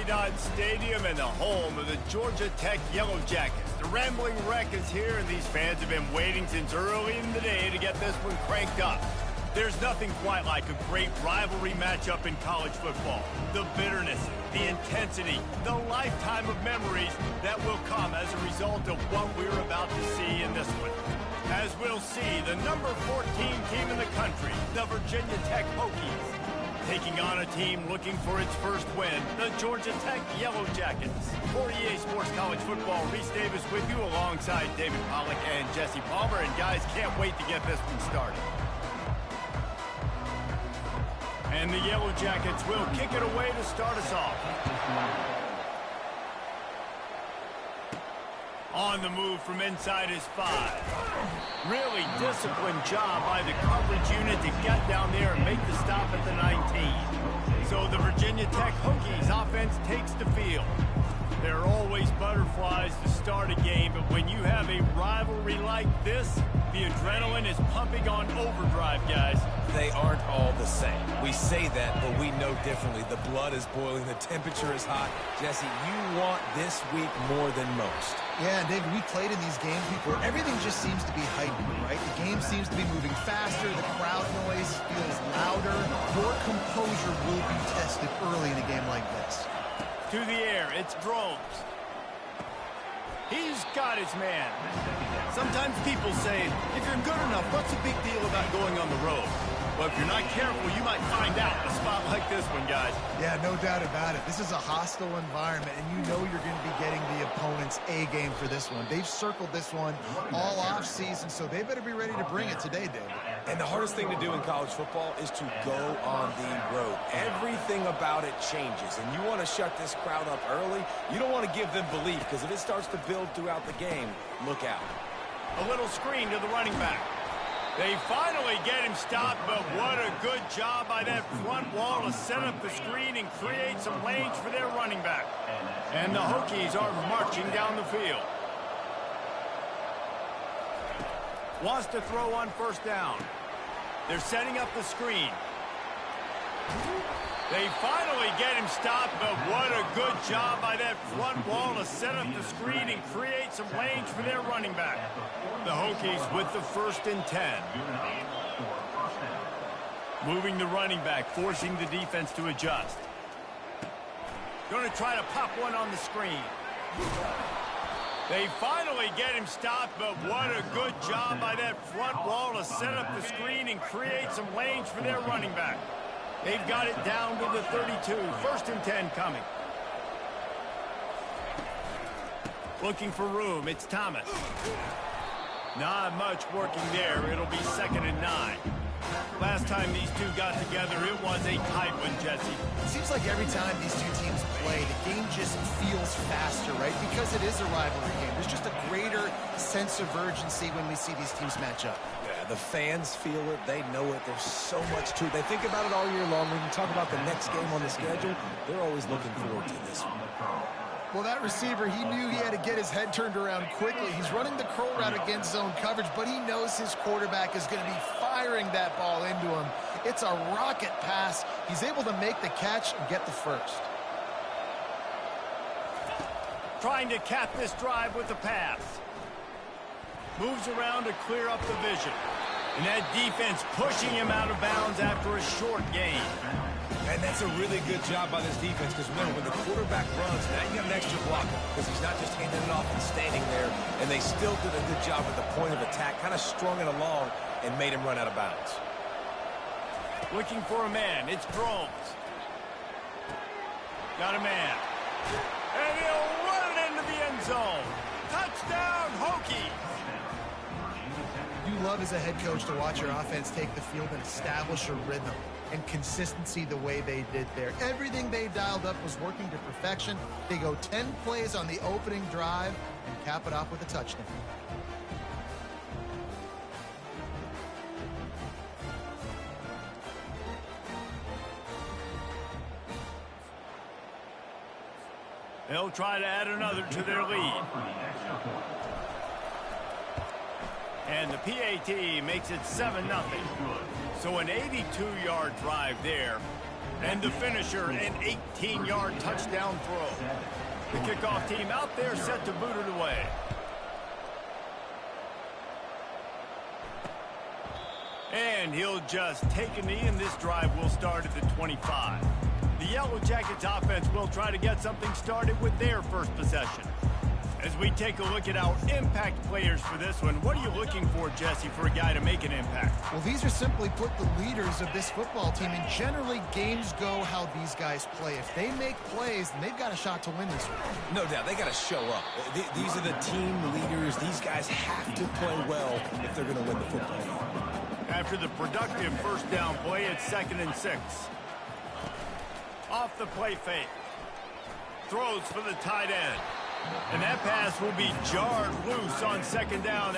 Dodge Stadium and the home of the Georgia Tech Yellow Jackets. The Rambling Wreck is here, and these fans have been waiting since early in the day to get this one cranked up. There's nothing quite like a great rivalry matchup in college football. The bitterness, the intensity, the lifetime of memories that will come as a result of what we're about to see in this one. As we'll see, the number 14 team in the country, the Virginia Tech Hokies, taking on a team looking for its first win, the Georgia Tech Yellow Jackets. For EA Sports College Football, Reese Davis with you alongside David Pollack and Jesse Palmer. And guys, can't wait to get this one started. And the Yellow Jackets will kick it away to start us off. On the move from inside his 5. Really disciplined job by the coverage unit to get down there and make the stop at the 19. So the Virginia Tech Hokies offense takes the field. There are always butterflies to start a game, but when you have a rivalry like this, the adrenaline is pumping on overdrive, guys. They aren't all the same. We say that, but we know differently. The blood is boiling. The temperature is hot. Jesse, you want this week more than most. Yeah, David, we played in these games before. Everything just seems to be heightened, right? The game seems to be moving faster. The crowd noise feels louder. Your composure will be tested early in a game like this. To the air, it's Drones. He's got his man. Sometimes people say, if you're good enough, what's the big deal about going on the road? Well, if you're not careful, you might find out in a spot like this one, guys. Yeah, no doubt about it. This is a hostile environment, and you know you're going to be getting the opponent's A game for this one. They've circled this one all off season, so they better be ready to bring it today, David. And the hardest thing to do in college football is to go on the road. Everything about it changes, and you want to shut this crowd up early. You don't want to give them belief, because if it starts to build throughout the game, look out. A little screen to the running back. They finally get him stopped, but what a good job by that front wall to set up the screen and create some lanes for their running back. And the Hokies are marching down the field. Wants to throw on first down. They're setting up the screen. They finally get him stopped, but what a good job by that front wall to set up the screen and create some lanes for their running back. The Hokies with the 1st and 10. Moving the running back, forcing the defense to adjust. Going to try to pop one on the screen. They finally get him stopped, but what a good job by that front wall to set up the screen and create some lanes for their running back. They've got it down to the 32. 1st and 10 coming. Looking for room. It's Thomas. Not much working there. It'll be 2nd and 9. Last time these two got together, it was a tight one, Jesse. It seems like every time these two teams play, the game just feels faster, right? Because it is a rivalry game. There's just a greater sense of urgency when we see these teams match up. Yeah, the fans feel it. They know it. There's so much to it. They think about it all year long. When you talk about the next game on the schedule, they're always looking forward to this one. Well, that receiver, he knew he had to get his head turned around quickly. He's running the curl route against zone coverage, but he knows his quarterback is going to be firing that ball into him. It's a rocket pass. He's able to make the catch and get the first. Trying to cap this drive with the pass. Moves around to clear up the vision. And that defense pushing him out of bounds after a short gain. And that's a really good job by this defense, because remember, when the quarterback runs, now you got an extra blocker, because he's not just handing it off and standing there, and they still did a good job at the point of attack, kind of strung it along and made him run out of bounds. Looking for a man. It's Drones. Got a man. And he'll run it into the end zone. Touchdown, Hokies! You love as a head coach to watch your offense take the field and establish a rhythm and consistency the way they did there. Everything they dialed up was working to perfection. They go 10 plays on the opening drive and cap it off with a touchdown. They'll try to add another to their lead. And the PAT makes it 7-0. So an 82-yard drive there. And the finisher, an 18-yard touchdown throw. The kickoff team out there set to boot it away. And he'll just take a knee, and this drive will start at the 25. The Yellow Jackets offense will try to get something started with their first possession. As we take a look at our impact players for this one, what are you looking for, Jesse, for a guy to make an impact? Well, these are simply put the leaders of this football team, and generally games go how these guys play. If they make plays, then they've got a shot to win this one. No doubt, they got to show up. These are the team leaders. These guys have to play well if they're going to win the football game. After the productive first down play, it's 2nd and 6. Off the play fake. Throws for the tight end. And that pass will be jarred loose on 2nd down.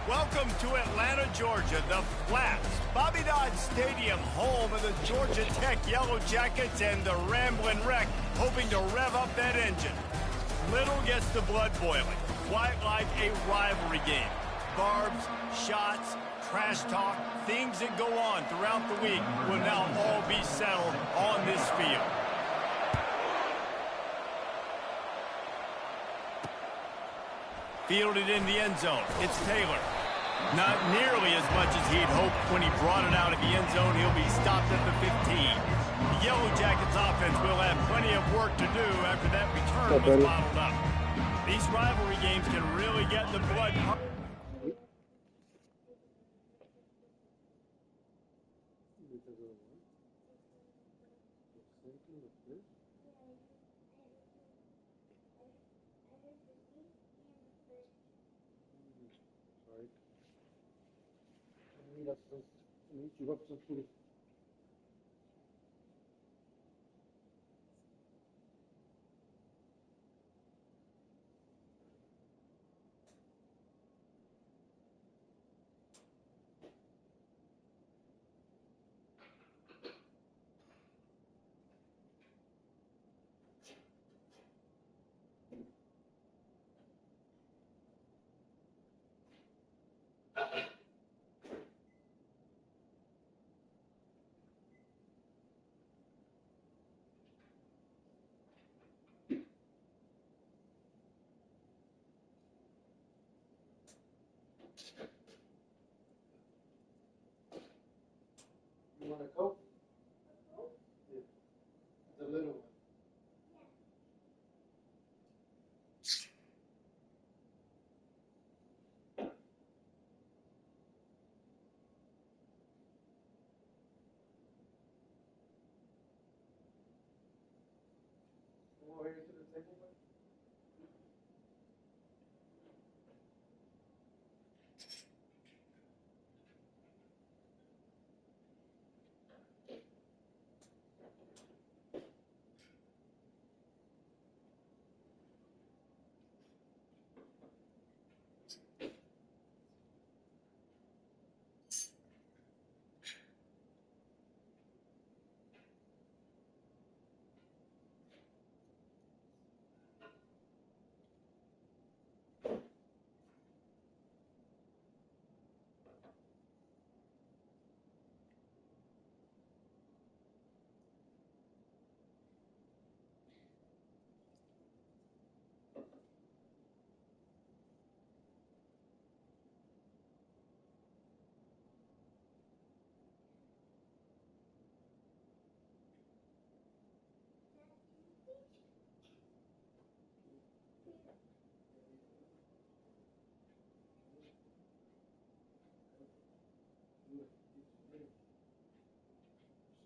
Welcome to Atlanta, Georgia, the Flats, Bobby Dodd Stadium, home of the Georgia Tech Yellow Jackets and the Ramblin' Wreck, hoping to rev up that engine. Little gets the blood boiling, quite like a rivalry game. Barbs, shots, trash talk, things that go on throughout the week will now all be settled on this field. Fielded in the end zone, it's Taylor. Not nearly as much as he'd hoped when he brought it out of the end zone. He'll be stopped at the 15. The Yellow Jackets offense will have plenty of work to do after that return was bottled up. These rivalry games can really get the blood pumping. You want a Coke? Yeah. The little one. Come over here to the table, please.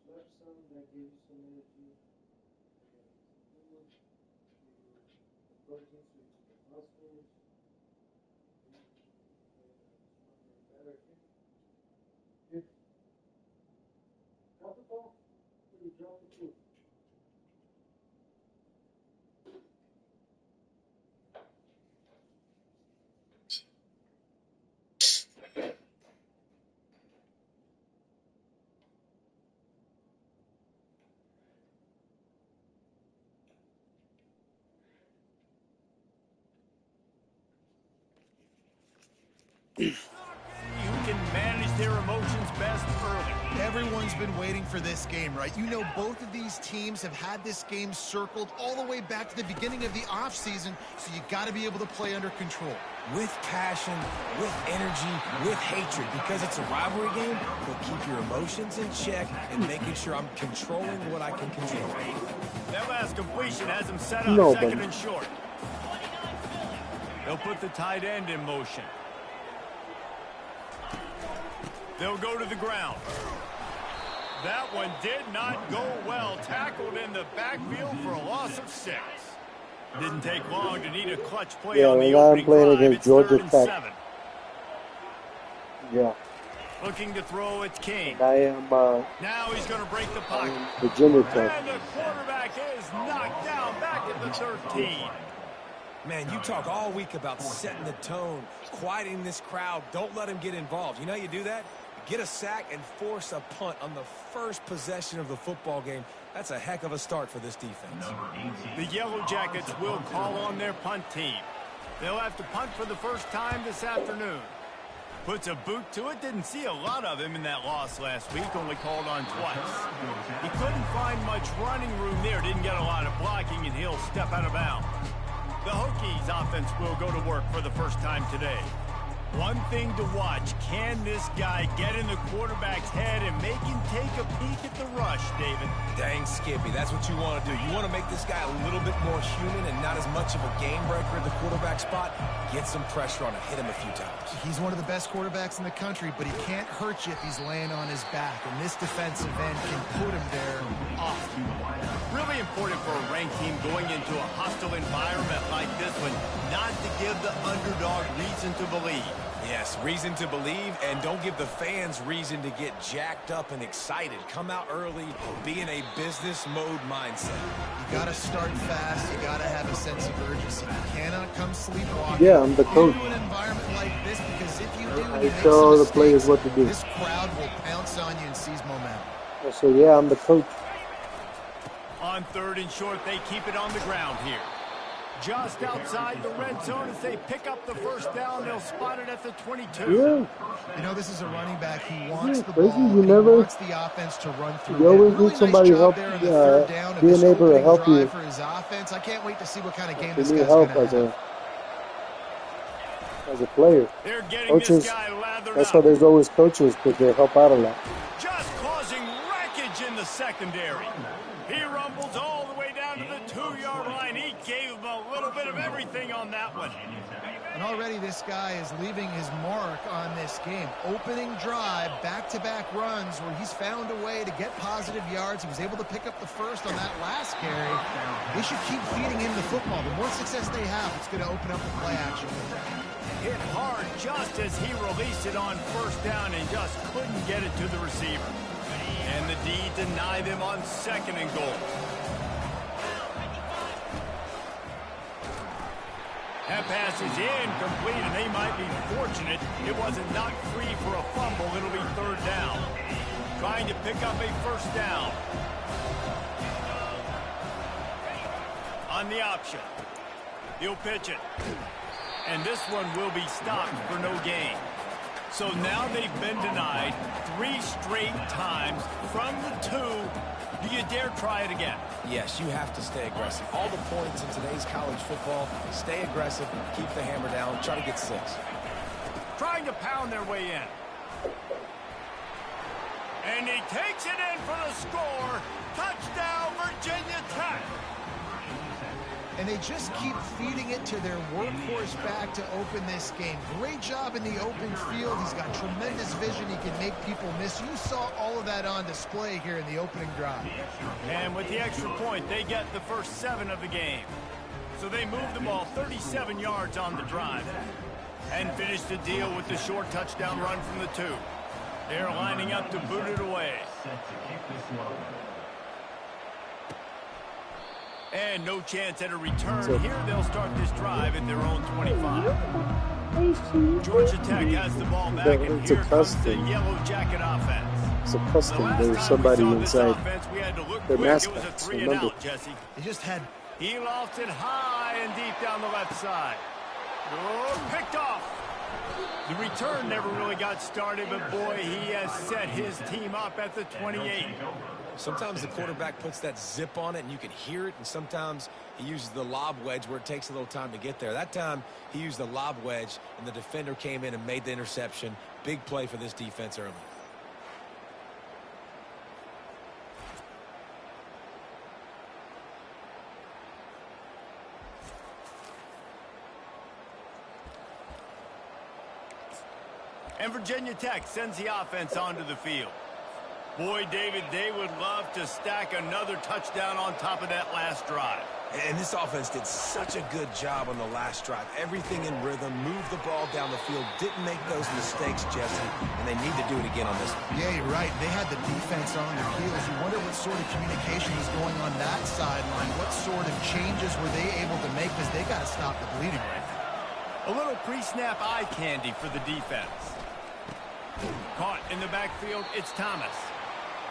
Slept some, that gave you some energy. The protein so you can get muscles. Better. Good. Drop the ball. You drop the food. Who can manage their emotions best early. Everyone's been waiting for this game, right? You know, both of these teams have had this game circled all the way back to the beginning of the offseason, so you got to be able to play under control. With passion, with energy, with hatred, because it's a rivalry game, you'll keep your emotions in check and making sure I'm controlling what I can control. That last completion has him set up second and short. They'll put the tight end in motion. They'll go to the ground. That one did not go well. Tackled in the backfield for a loss of 6. Didn't take long to need a clutch play on the opening drive. It's Georgia Tech. 7. Yeah. Looking to throw, it's King. And I am, now he's going to break the pocket. Virginia Tech. And the quarterback is knocked down back at the 13. Man, you talk all week about setting the tone, quieting this crowd. Don't let him get involved. You know how you do that? Get a sack and force a punt on the first possession of the football game. That's a heck of a start for this defense. The Yellow Jackets will call on their punt team. They'll have to punt for the first time this afternoon. Puts a boot to it. Didn't see a lot of him in that loss last week. Only called on twice. He couldn't find much running room there. Didn't get a lot of blocking, and he'll step out of bounds. The Hokies offense will go to work for the first time today. One thing to watch, can this guy get in the quarterback's head and make him take a peek at the rush, David? Dang, Skippy, that's what you want to do. You want to make this guy a little bit more human and not as much of a game breaker at the quarterback spot. Get some pressure on him, hit him a few times. He's one of the best quarterbacks in the country, but he can't hurt you if he's laying on his back, and this defensive end can put him there off. Really important for a ranked team going into a hostile environment like this one, not to give the underdog reason to believe. Yes, reason to believe, and don't give the fans reason to get jacked up and excited. Come out early, be in a business mode mindset. You got to start fast. You got to have a sense of urgency. You cannot come sleepwalking. Yeah, I'm the coach. Into an environment like this, because if you do, and I you make show some the players what to do. this crowd will pounce on you and seize momentum. So yeah, I'm the coach. On 3rd and short, they keep it on the ground here. Just outside the red zone as they pick up the first down. They'll spot it at the 22. Yeah. You know, this is a running back. He wants the crazy. ball. You He never, wants the offense to run through. you always really need somebody nice job help, there on the third down of being this able to opening help drive you. for his offense. I can't wait to see what kind of game You this need guy's help going as to have. as a player. They're getting Coaches, this guy lathered that's up. why there's always coaches, because they help out a lot. Just causing wreckage in the secondary. He rumbles all the way down to the 2-yard line. He gave him a little bit of everything on that one. And already this guy is leaving his mark on this game. Opening drive, back-to-back runs where he's found a way to get positive yards. He was able to pick up the first on that last carry. They should keep feeding him the football. The more success they have, it's going to open up the play action. Hit hard just as he released it on first down and just couldn't get it to the receiver. And the D deny them on 2nd and goal. That pass is incomplete, and they might be fortunate it wasn't knocked free for a fumble. It'll be 3rd down. Trying to pick up a 1st down. On the option. He'll pitch it. And this one will be stopped for no gain. So now they've been denied 3 straight times from the 2. Do you dare try it again? Yes, you have to stay aggressive. All the points in today's college football, stay aggressive, keep the hammer down, try to get 6. Trying to pound their way in. And he takes it in for the score. Touchdown, Virginia Tech. And they just keep feeding it to their workhorse back to open this game. Great job in the open field. He's got tremendous vision. He can make people miss. You saw all of that on display here in the opening drive. And with the extra point, they get the first 7 of the game. So they move the ball 37 yards on the drive. And finish the deal with the short touchdown run from the 2. They're lining up to boot it away. And no chance at a return. Here they'll start this drive at their own 25. Georgia Tech has the ball back, and here comes the Yellow Jacket offense. It's a custom. There's somebody inside their mascots. Remember. They just had... He lofts it high and deep down the left side. Oh, picked off. The return never really got started, but boy, he has set his team up at the 28. Sometimes the quarterback puts that zip on it and you can hear it, and sometimes he uses the lob wedge where it takes a little time to get there. That time he used the lob wedge and the defender came in and made the interception. Big play for this defense early. And Virginia Tech sends the offense onto the field. Boy, David, they would love to stack another touchdown on top of that last drive. And this offense did such a good job on the last drive. Everything in rhythm, moved the ball down the field, didn't make those mistakes, Jesse, and they need to do it again on this one. Yeah, you're right. They had the defense on their heels. You wonder what sort of communication was going on that sideline. What sort of changes were they able to make, because they got to stop the bleeding right now. A little pre-snap eye candy for the defense. Caught in the backfield, it's Thomas.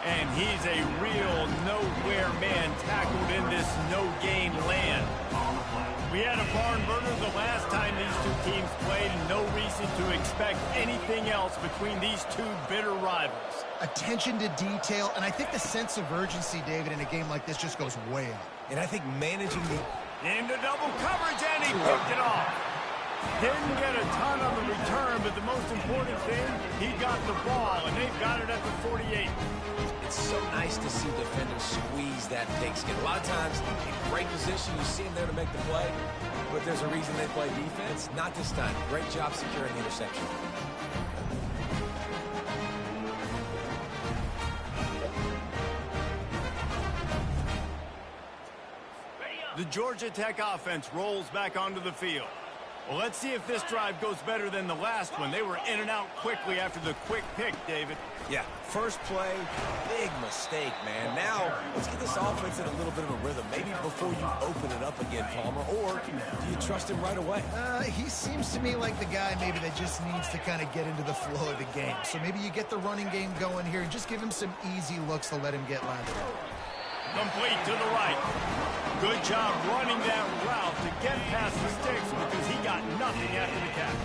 And he's a real nowhere man tackled in this no-gain land. We had a barn burner the last time these 2 teams played, and no reason to expect anything else between these 2 bitter rivals. Attention to detail, and I think the sense of urgency, David, in a game like this just goes way up. And I think managing the... Into double coverage, and he picked it off. Didn't get a ton on the return, but the most important thing, he got the ball, and they've got it at the 48. It's so nice to see defenders squeeze that pigskin. A lot of times, in great position, you see them there to make the play, but there's a reason they play defense. Not this time. Great job securing the interception. The Georgia Tech offense rolls back onto the field. Well, let's see if this drive goes better than the last one. They were in and out quickly after the quick pick, David. Yeah, first play, big mistake, man. Now, let's get this offense in a little bit of a rhythm. Maybe before you open it up again, Palmer, or do you trust him right away? He seems to me like the guy maybe that just needs to kind of get into the flow of the game. So maybe you get the running game going here and just give him some easy looks to let him get lathered up. Complete to the right. Good job running that route to get past the sticks because he got nothing after the catch.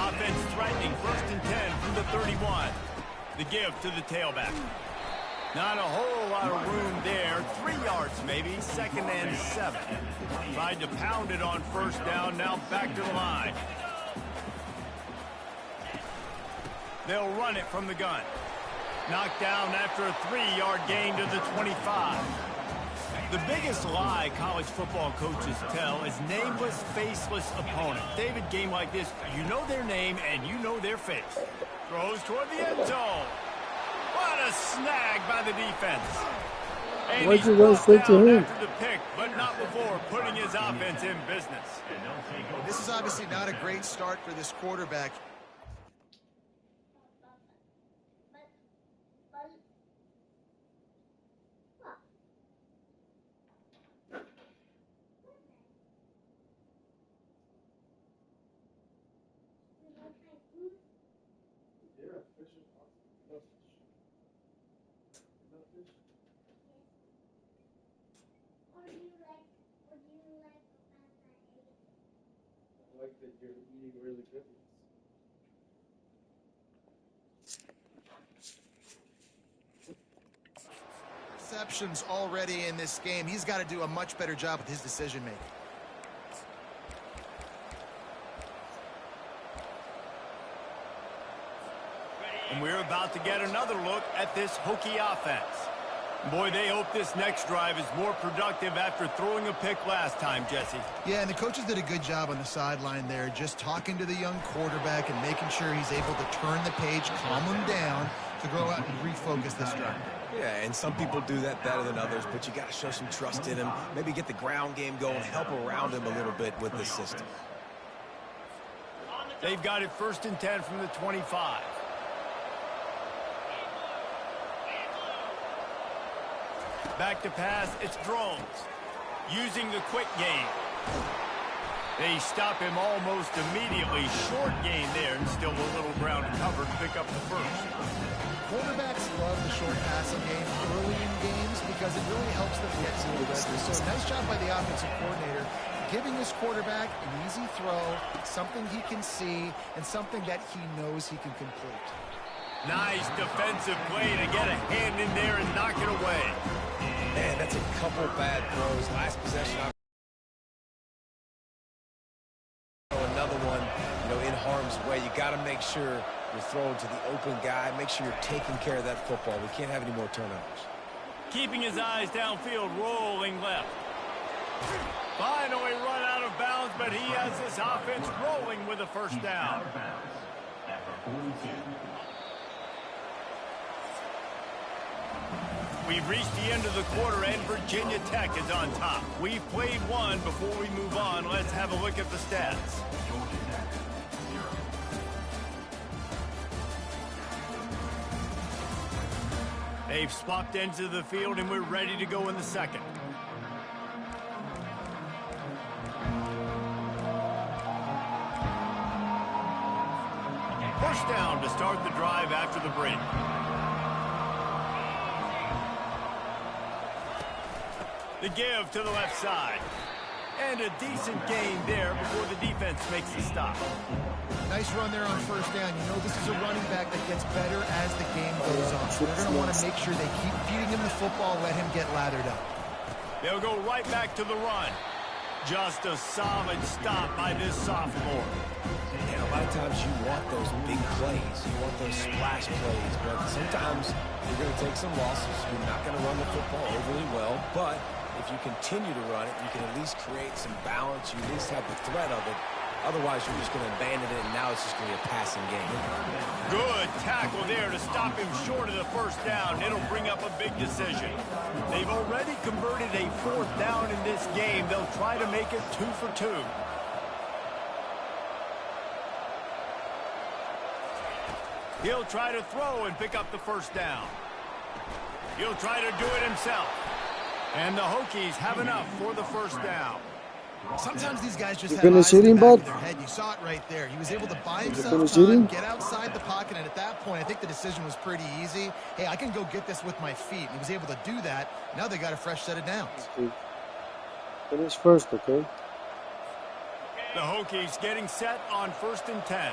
Offense threatening 1st and 10 from the 31. The give to the tailback. Not a whole lot of room there. 3 yards maybe. 2nd and 7. Tried to pound it on 1st down. Now back to the line. They'll run it from the gun. Knocked down after a 3-yard gain to the 25. The biggest lie college football coaches tell is nameless, faceless opponent. David, game like this, you know their name and you know their face. Throws toward the end zone. What a snag by the defense. And why'd he's you go straight to him? after the pick, but not before putting his offense in business. This is obviously not a great start for this quarterback. I like that you're eating really good. Receptions already in this game. He's got to do a much better job with his decision making. And we're about to get another look at this Hokie offense. Boy, they hope this next drive is more productive after throwing a pick last time, Jesse. Yeah, and the coaches did a good job on the sideline there, just talking to the young quarterback and making sure he's able to turn the page, calm him down to go out and refocus this drive. Yeah, and some people do that better than others, but you got to show some trust in him. Maybe get the ground game going, help around him a little bit with this system. They've got it 1st and 10 from the 25. Back to pass, it's Drones. Using the quick game. They stop him almost immediately. Short gain there, and still a little ground to cover to pick up the first. Quarterbacks love the short passing game early in games because it really helps them get to the rest. So nice job by the offensive coordinator, giving his quarterback an easy throw, something he can see, and something that he knows he can complete. Nice defensive play to get a hand in there and knock it away. Man, that's a couple bad throws. Last possession, another one, in harm's way. You got to make sure you're throwing to the open guy. Make sure you're taking care of that football. We can't have any more turnovers. Keeping his eyes downfield, rolling left. Finally run out of bounds, but he has this offense rolling with a first down. We've reached the end of the quarter, and Virginia Tech is on top. We've played one. Before we move on, let's have a look at the stats. They've swapped ends of the field, and we're ready to go in the second. First down to start the drive after the break. The give to the left side. And a decent gain there before the defense makes the stop. Nice run there on first down. You know this is a running back that gets better as the game goes on. So they're going to want to make sure they keep feeding him the football, let him get lathered up. They'll go right back to the run. Just a solid stop by this sophomore. And a lot of times you want those big plays. You want those splash plays. But sometimes you're going to take some losses. You're not going to run the football overly well. But if you continue to run it, you can at least create some balance. You at least have the threat of it. Otherwise, you're just going to abandon it, and now it's just going to be a passing game. Good tackle there to stop him short of the first down. It'll bring up a big decision. They've already converted a 4th down in this game. They'll try to make it 2 for 2. He'll try to throw and pick up the first down. He'll try to do it himself. And the Hokies have enough for the first down. Sometimes these guys just have eyes in the back of their head. You saw it right there. He was able to buy himself time, get outside the pocket, and at that point, I think the decision was pretty easy. Hey, I can go get this with my feet. And he was able to do that. Now they got a fresh set of downs. Finish first, okay? The Hokies getting set on 1st and 10.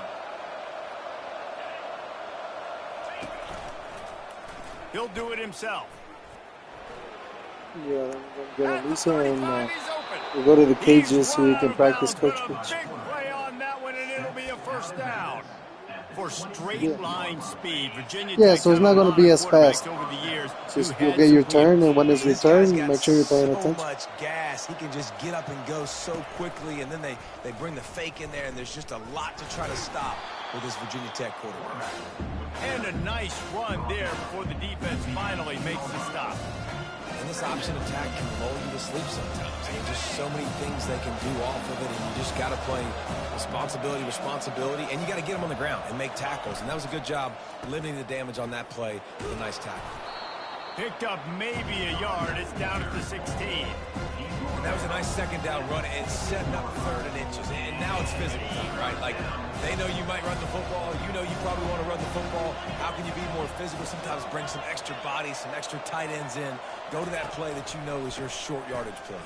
He'll do it himself. Yeah, I'm going to Lisa and we'll go to the cages so we can practice coach pitch. Big play on that one, and it'll be a first down. For straight line speed, Virginia Yeah, Tech so it's had not a going to lot be of as fast. quarterbacks over the years Just who you'll had get your some turn, and when it's your This guy's turn, got make sure you're paying so attention. much gas. He can just get up and go so quickly, and then they bring the fake in there, and there's just a lot to try to stop with this Virginia Tech quarterback. And a nice run there before the defense finally makes the stop. And this option attack can lull you to sleep sometimes. There's just so many things they can do off of it, and you just got to play responsibility, and you got to get them on the ground and make tackles. And that was a good job limiting the damage on that play with a nice tackle. Picked up maybe a yard. It's down at the 16. And that was a nice second down run, and setting up 3rd and inches. And now it's physical time, right? Like, they know you might run the football. You know you probably want to run the football. How can you be more physical? Sometimes bring some extra bodies, some extra tight ends in. Go to that play that you know is your short yardage play.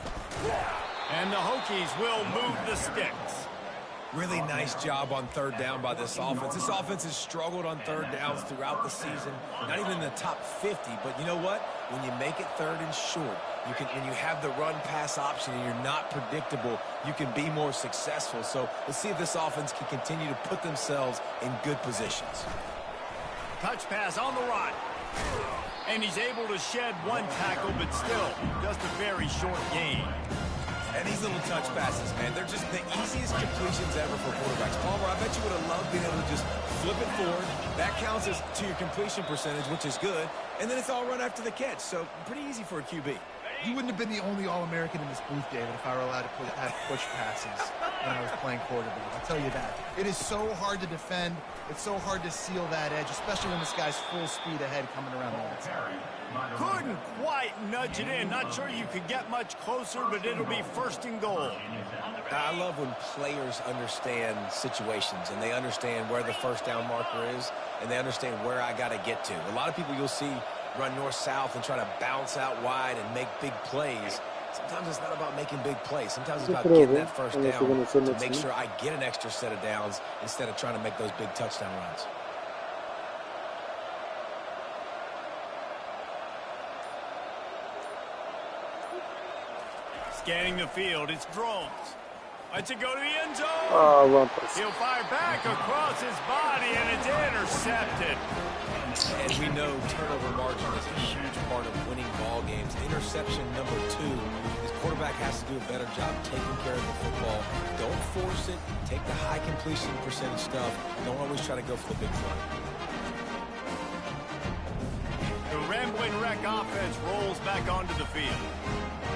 And the Hokies will move the sticks. Really nice job on 3rd down by this offense. This offense has struggled on 3rd downs throughout the season. Not even in the top 50, but you know what? When you make it 3rd and short, when you have the run-pass option and you're not predictable, you can be more successful. So let's see if this offense can continue to put themselves in good positions. Touch pass on the run. And he's able to shed one tackle, but still just a very short gain. And these little touch passes, man, they're just the easiest completions ever for quarterbacks. Palmer, I bet you would have loved being able to just flip it forward. That counts as to your completion percentage, which is good. And then it's all run after the catch. So pretty easy for a QB. You wouldn't have been the only All-American in this booth, David, if I were allowed to have push passes when I was playing quarterback. I'll tell you that. It is so hard to defend. It's so hard to seal that edge, especially when this guy's full speed ahead coming around the outside. Couldn't quite nudge it in. Not sure you could get much closer, but it'll be 1st and goal. I love when players understand situations and they understand where the 1st down marker is and they understand where I got to get to. A lot of people you'll see run north-south and try to bounce out wide and make big plays. Sometimes it's not about making big plays. Sometimes it's about getting that 1st down to make sure I get an extra set of downs instead of trying to make those big touchdown runs. Scanning the field, it's Drones. Lets it go to the end zone. Oh, wrong place. He'll fire back across his body, and it's intercepted. And we know turnover margin is a huge part of winning ball games. Interception number 2. This quarterback has to do a better job taking care of the football. Don't force it. Take the high completion percentage stuff. Don't always try to go for the big play. The Rambling Wreck offense rolls back onto the field.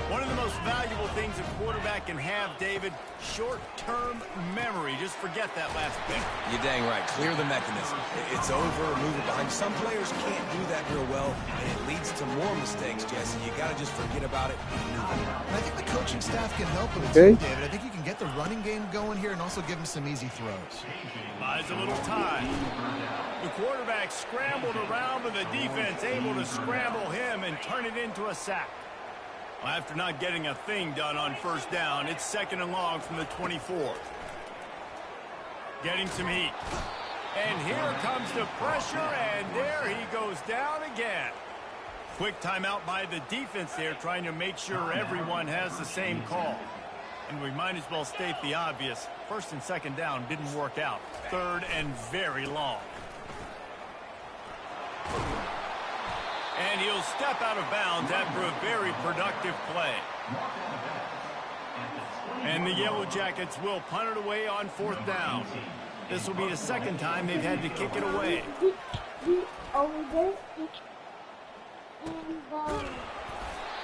One of the most valuable things a quarterback can have, David, short-term memory. Just forget that last bit. You're dang right. Clear the mechanism. It's over, move it behind. Some players can't do that real well, and it leads to more mistakes, Jesse. You got to just forget about it and move on. And I think the coaching staff can help with it too, David. I think you can get the running game going here and also give him some easy throws. Buys a little time. The quarterback scrambled around, but the defense able to scramble him and turn it into a sack. Well, after not getting a thing done on 1st down, it's 2nd and long from the 24. Getting some heat. And here comes the pressure, and there he goes down again. Quick timeout by the defense there, trying to make sure everyone has the same call. And we might as well state the obvious. 1st and 2nd down didn't work out. 3rd and very long. And he'll step out of bounds after a very productive play. And the Yellow Jackets will punt it away on 4th down. This will be the 2nd time they've had to kick it away.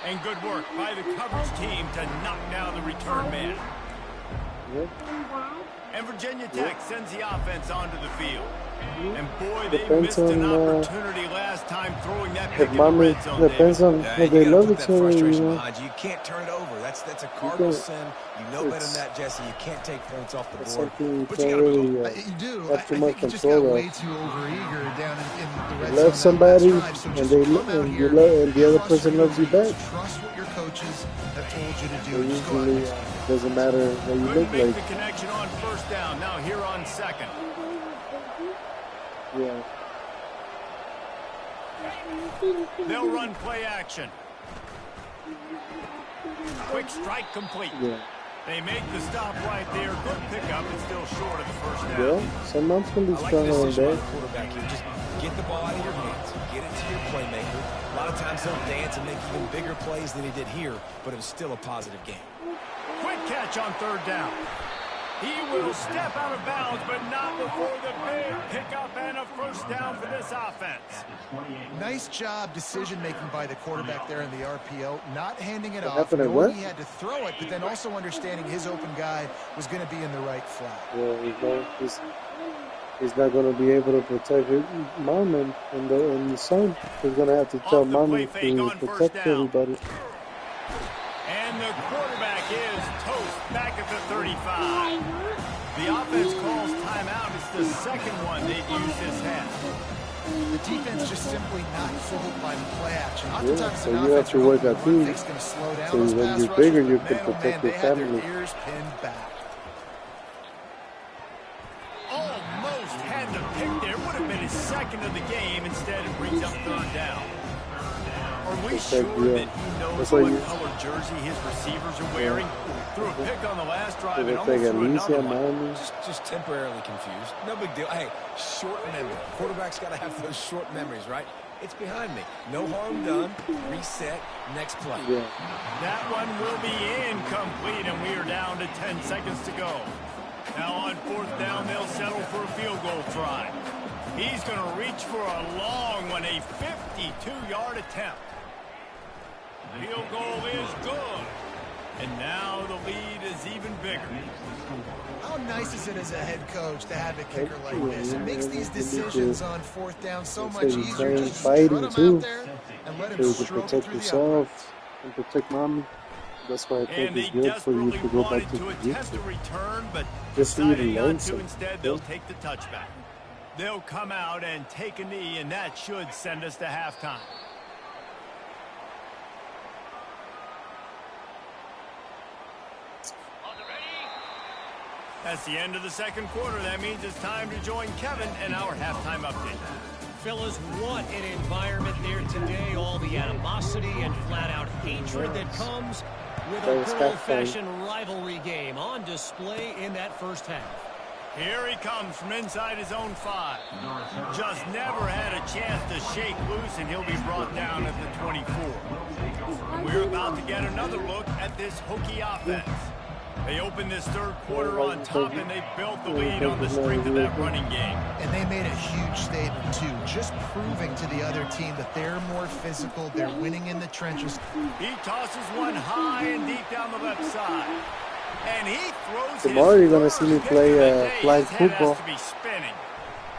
And good work by the coverage team to knock down the return man. And Virginia Tech sends the offense onto the field. And boy, they missed an opportunity last time throwing that pick in the red zone. Depends on how they love each other, you know. You can't turn it over. That's a cardinal sin. You know better than that, Jesse. You can't take points off the board. Something you But can't you gotta really You do. have too I much think you just got control way of. too overeager down in the red You zone. love somebody, Drive, so and just they come love, out and here, you love, and the other trust person your loves you moves, back. Trust what your coaches have told you to So do. Just go out usually, and doesn't matter what you Couldn't look make like. the connection on 1st down. Now here on 2nd. Yeah. They'll run play action. Quick strike complete. Yeah. They make the stop right there. Good pickup. It's still short of the first down. Yeah, some months can be strong on that. Quarterback here. Just get the ball out of your hands. Get it to your playmaker. A lot of times he'll dance and make even bigger plays than he did here, but it was still a positive game. Quick catch on third down. He will step out of bounds, but not before the big pickup and a first down for this offense. Nice job decision-making by the quarterback there in the RPO, not handing it off, knowing he had to throw it, but then also understanding his open guy was going to be in the right flat. Yeah, he's not going to be able to protect his mom and the son. He's going to have to tell mommy to protect everybody. And the quarterback is toast back at the 35. The offense calls timeout. It's the second one they've used this half. The defense just simply not fooled by the play action. Oftentimes, so you have to work out too. So when you're bigger, you can protect your family. Ears pinned back. Almost had the pick there. Would have been his second of the game. Instead, it brings up third down. Are we sure that he knows what color jersey his receivers are wearing? Threw a pick on the last drive and almost threw another one. Just temporarily confused. No big deal. Hey, short memory. Quarterback's got to have those short memories, right? It's behind me. No harm done. Reset. Next play. Yeah. That one will be incomplete, and we are down to 10 seconds to go. Now on fourth down, they'll settle for a field goal try. He's going to reach for a long one, a 52-yard attempt. Field goal is good. And now the lead is even bigger. How nice is it as a head coach to have a kicker like this? It makes these decisions on fourth down so much easier. Just strut him out there and let him stroke it through the yourself and protect mommy. That's why I think it's good for you to go back to the return, but just so you can learn something. Instead, they'll take the touchback. They'll come out and take a knee, and that should send us to halftime. That's the end of the second quarter. That means it's time to join Kevin and our halftime update. Fellas, what an environment there today. All the animosity and flat-out hatred that comes with a good-old-fashioned rivalry game on display in that first half. Here he comes from inside his own 5. Just never had a chance to shake loose, and he'll be brought down at the 24. We're about to get another look at this Hokie offense. They opened this third quarter on top, and they built the lead on the strength of that running game. And they made a huge statement, too, just proving to the other team that they're more physical, they're winning in the trenches. He tosses one high and deep down the left side. And he throws tomorrow you're going to see me play flag football. To be spinning.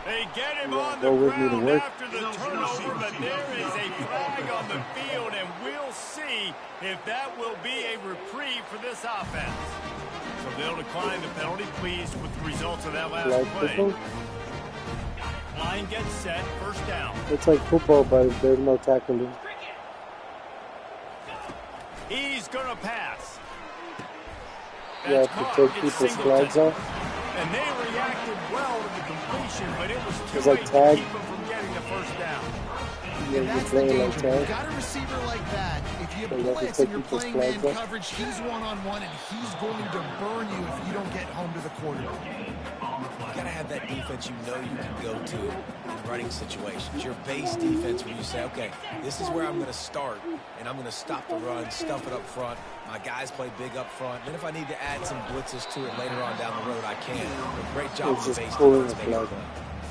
They get him on the ground after the turnover, but there is a flag on the field, and we'll see if that will be a reprieve for this offense. So they'll decline the penalty, pleased with the results of that last play. Football? Line gets set, first down. It's like football, but there's no tackling. He's going to pass. You have to take people's flags off. And they reacted well to the completion, but it was too late to keep them from getting the first down. Yeah, and that's the danger. You got a receiver like that. If you blitz and you're playing man coverage, he's one-on-one, and he's going to burn you if you don't get home to the quarterback. You got to have that defense you know you can go to in running situations. Your base defense where you say, okay, this is where I'm going to start, and I'm going to stop the run, stuff it up front. My guys play big up front. Then if I need to add some blitzes to it later on down the road, I can. But great job with the base defense.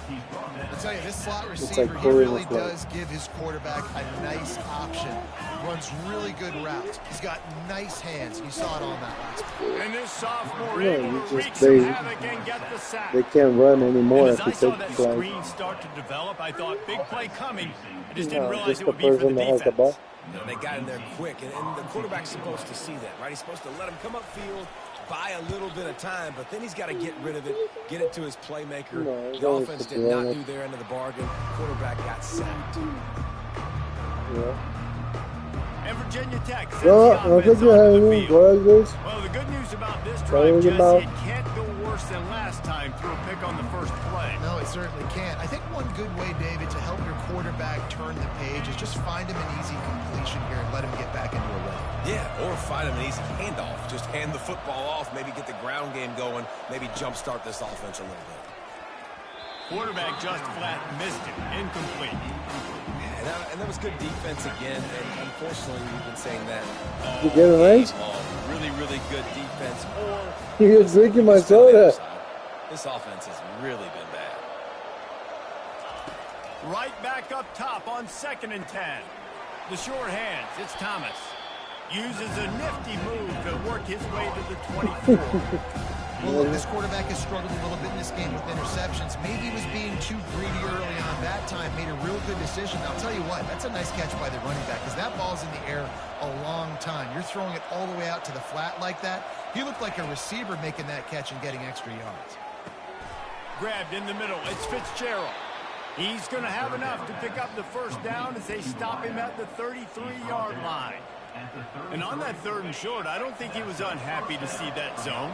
I'll tell you, this slot receiver, he really does give his quarterback a nice option. Runs really good routes. He's got nice hands. You saw it on that last play. And this sophomore able to wreak some havoc and get the sack. They can't run anymore. As I saw that screen start to develop, I thought big play coming. I just didn't realize it would be for the defense. They got in there quick, and the quarterback's supposed to see that, right? He's supposed to let him come upfield, buy a little bit of time, but then he's got to get rid of it, get it to his playmaker. The offense did not do their end of the bargain. Quarterback got sacked. Yeah. And Virginia Tech sends the offense on the field. Well, the good news about this drive, Jesse, it can't go worse than last time through a pick on the first play. No, it certainly can't. I think one good way, David, to help your quarterback quarterback turn the page is just find him an easy completion here and let him get back into a run. Yeah, or find him an easy handoff. Just hand the football off, maybe get the ground game going, maybe jumpstart this offense a little bit. Quarterback just flat missed it. Incomplete. And that was good defense again, and unfortunately we've been saying that all you get a raise? Really, really good defense. Or You're drinking my soda. This offense has really been bad. Right back up top on 2nd and 10. The short hands, it's Thomas. Uses a nifty move to work his way to the 24. Well, look, this quarterback has struggled a little bit in this game with interceptions. Maybe he was being too greedy early on. That time made a real good decision. I'll tell you what, that's a nice catch by the running back because that ball's in the air a long time. You're throwing it all the way out to the flat like that. He looked like a receiver making that catch and getting extra yards. Grabbed in the middle. It's Fitzgerald. He's going to have enough to pick up the first down as they stop him at the 33-yard line. And on that 3rd and short, I don't think he was unhappy to see that zone.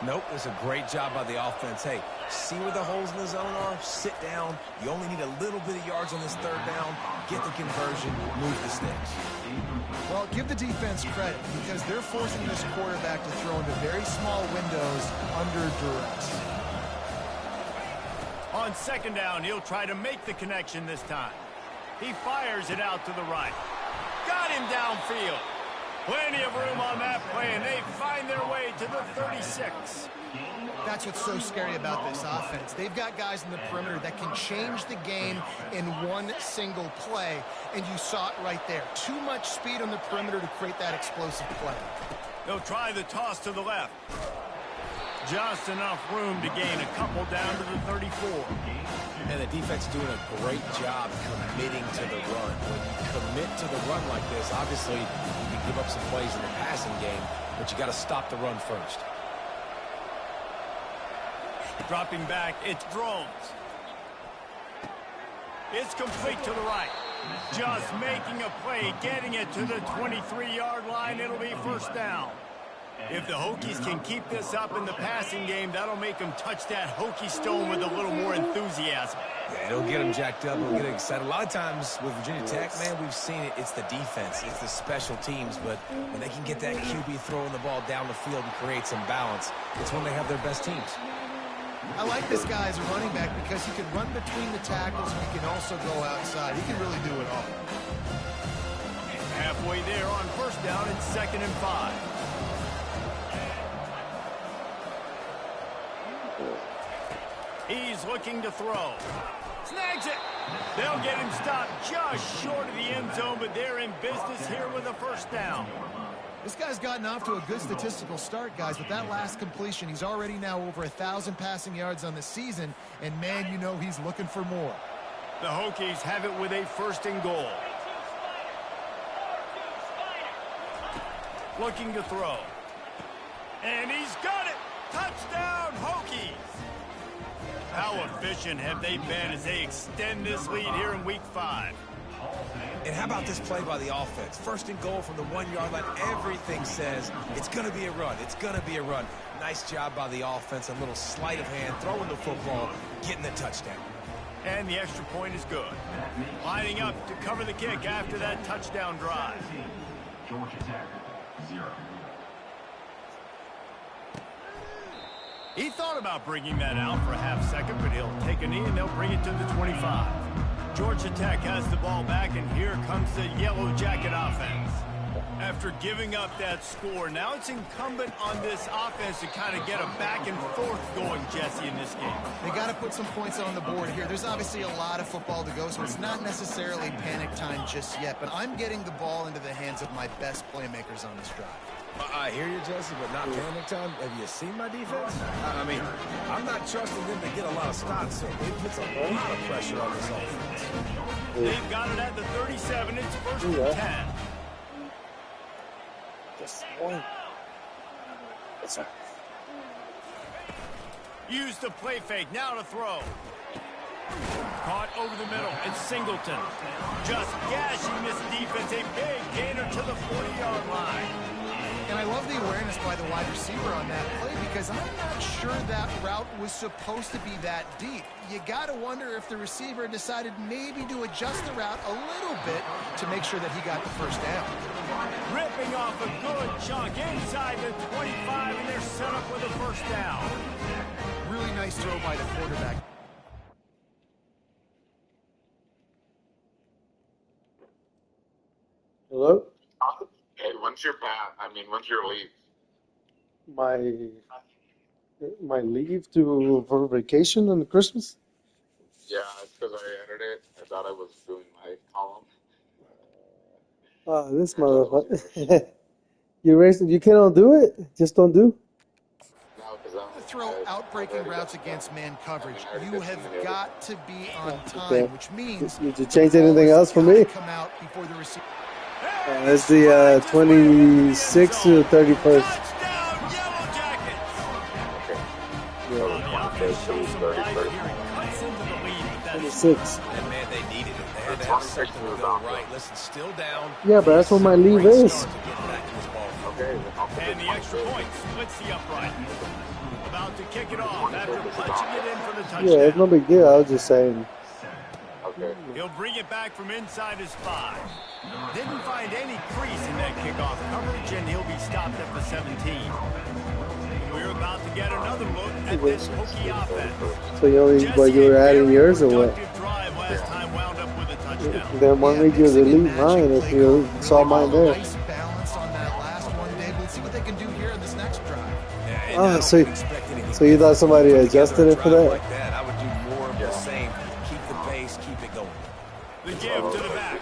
Nope, it was a great job by the offense. Hey, see where the holes in the zone are? Sit down. You only need a little bit of yards on this 3rd down. Get the conversion. Move the sticks. Well, give the defense credit because they're forcing this quarterback to throw into very small windows under duress. On 2nd down, he'll try to make the connection this time. He fires it out to the right. Got him downfield. Plenty of room on that play, and they find their way to the 36. That's what's so scary about this offense. They've got guys in the perimeter that can change the game in one single play, and you saw it right there. Too much speed on the perimeter to create that explosive play. They'll try the toss to the left. Just enough room to gain a couple down to the 34. And the defense doing a great job committing to the run. When you commit to the run like this, obviously you can give up some plays in the passing game, but you got to stop the run first. Dropping back, it's Drones. It's complete to the right. Just making a play, getting it to the 23-yard line. It'll be 1st down. If the Hokies can keep this up in the passing game, that'll make them touch that Hokie stone with a little more enthusiasm. Yeah, it'll get them jacked up. It'll get them excited. A lot of times with Virginia Tech, man, we've seen it. It's the defense. It's the special teams. But when they can get that QB throwing the ball down the field and create some balance, it's when they have their best teams. I like this guy as a running back because he can run between the tackles and he can also go outside. He can really do it all. Halfway there on 1st down and 2nd and 5. He's looking to throw. Snags it. They'll get him stopped just short of the end zone, but they're in business here with a 1st down. This guy's gotten off to a good statistical start, guys. With that last completion, he's already now over 1,000 passing yards on the season, and man, you know he's looking for more. The Hokies have it with a 1st and goal. Looking to throw. And he's got it. Touchdown, Hokies. How efficient have they been as they extend this lead here in Week 5? And how about this play by the offense? 1st and goal from the 1-yard line. Everything says it's going to be a run. It's going to be a run. Nice job by the offense. A little sleight of hand, throwing the football, getting the touchdown. And the extra point is good. Lining up to cover the kick after that touchdown drive. Georgia Tech, 0. He thought about bringing that out for a half-second, but he'll take a knee and they'll bring it to the 25. Georgia Tech has the ball back, and here comes the Yellow Jacket offense. After giving up that score, now it's incumbent on this offense to kind of get a back and forth going, Jesse, in this game. They got to put some points on the board here. There's obviously a lot of football to go, so it's not necessarily panic time just yet, but I'm getting the ball into the hands of my best playmakers on this drive. I hear you, Jesse, but not panic time. Have you seen my defense? I mean, I'm not trusting them to get a lot of stops, so it puts a lot of pressure on this offense. They've got it at the 37. It's 1st and 10. Just one. That's right. Use the play fake. Now to throw. Caught over the middle. It's Singleton. Just gashing this defense. A big gainer to the 40-yard line. And I love the awareness by the wide receiver on that play because I'm not sure that route was supposed to be that deep. You got to wonder if the receiver decided maybe to adjust the route a little bit to make sure that he got the first down. Ripping off a good chunk inside the 25, and they're set up with a first down. Really nice throw by the quarterback. Hello? Hey, when's your when's your leave? My leave for vacation on Christmas? Yeah, it's because I entered it. I thought I was doing my column. Oh, this motherfucker. You can't do it? Just don't do? No, because I'm To throw out-breaking routes against man coverage, you have got to be on time, Okay. which means Did you change anything else for me? come out before the receiver. It's the 26th to the 31st. Touchdown, Yellow Jackets. Okay. The offense shows some life here and cuts into the lead with that 26. And man, they needed it. They had to have something to go right. Listen, still down. Yeah, but that's what my leave Great is. start to get back to this ball. Okay. And the extra point splits the upright. About to kick it off after punching it in for the touchdown. Yeah, it's no big deal. I was just saying. Okay. He'll bring it back from inside his 5. Didn't find any crease in that kickoff coverage, and he'll be stopped at the 17. We're about to get another look at this hooky offense. So you were adding yours or what? Productive drive last time wound up with a touchdown. Then why made you delete mine if you saw mine there? Nice balance on that last one, Dave. Let's see what they can do here in this next drive. Oh, so you thought somebody adjusted it for that? Like that, I would do more of the same. Keep the pace, keep it going. The give to the back.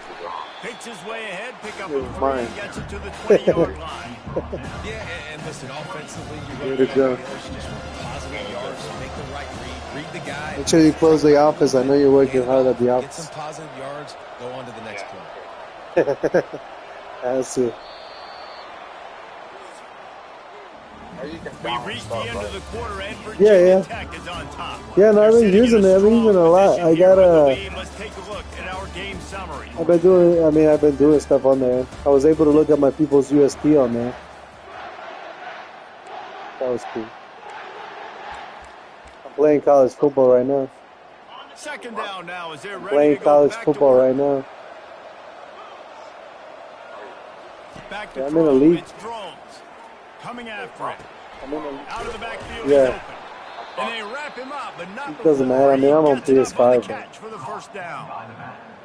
Picks his way ahead, pick up It a was 3, mine. gets it to the 20-yard line. Yeah, and listen, offensively, Way to go. just positive yards, make the right read the guy. Make sure you close the office. I know you're working hard at the Get office. some positive yards, go on to the next play. That's it. We reached the end of the quarter, and Yeah, yeah. Virginia Tech is on top. Yeah, no, I've They're been sitting using in it. I've been strong using it a lot. position I here got with the a. lead. Let's take a look at our game summary. I've been doing stuff on there. I was able to look at my people's USP on there. That was cool. I'm playing college football right now. Second down now as they're ready Playing to go college back football to work. right now. Back to Yeah, I'm in a throw. league. It's Drones coming after it. I'm in a, Out of the backfield, Yeah. he's open. And they wrap him up, but not It doesn't before matter. I mean, he I'm on gets it up PS5, the but- catch for the first down.